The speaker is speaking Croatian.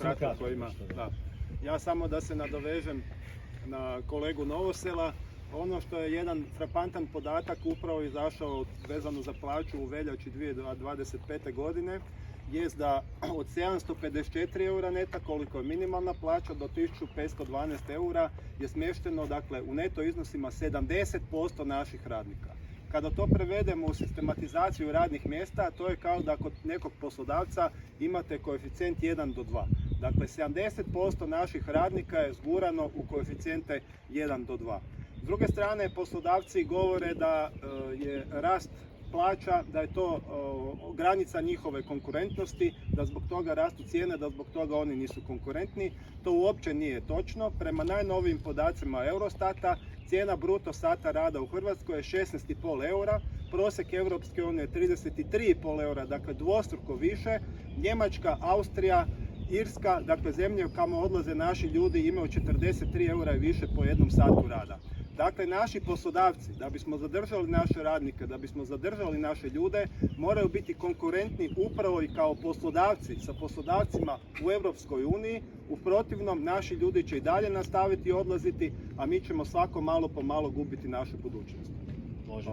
vrlo kratko koji ima. Da. Ja samo da se nadovežem na kolegu Novosela. Ono što je jedan frapantan podatak upravo izašao vezano za plaću u veljači 2025. godine jest da od 754 eura neta, koliko je minimalna plaća, do 1512 eura je smješteno, dakle, u neto iznosima 70% naših radnika. Kada to prevedemo u sistematizaciju radnih mjesta, to je kao da kod nekog poslodavca imate koeficijent 1 do 2. Dakle, 70% naših radnika je zgurano u koeficijente 1 do 2. S druge strane, poslodavci govore da je rast plaća, da je to granica njihove konkurentnosti, da zbog toga rastu cijene, da zbog toga oni nisu konkurentni. To uopće nije točno. Prema najnovijim podacima Eurostata, cijena bruto sata rada u Hrvatskoj je 16,5 eura, prosjek Europske unije je 33,5 eura, dakle dvostruko više. Njemačka, Austrija, Irska, dakle zemlje kamo odlaze naši ljudi, imaju 43 eura i više po jednom satu rada. Dakle, naši poslodavci, da bismo zadržali naše radnike, da bismo zadržali naše ljude, moraju biti konkurentni upravo i kao poslodavci sa poslodavcima u Europskoj uniji. U protivnom, naši ljudi će i dalje nastaviti odlaziti, a mi ćemo svako malo po malo gubiti našu budućnost. Može.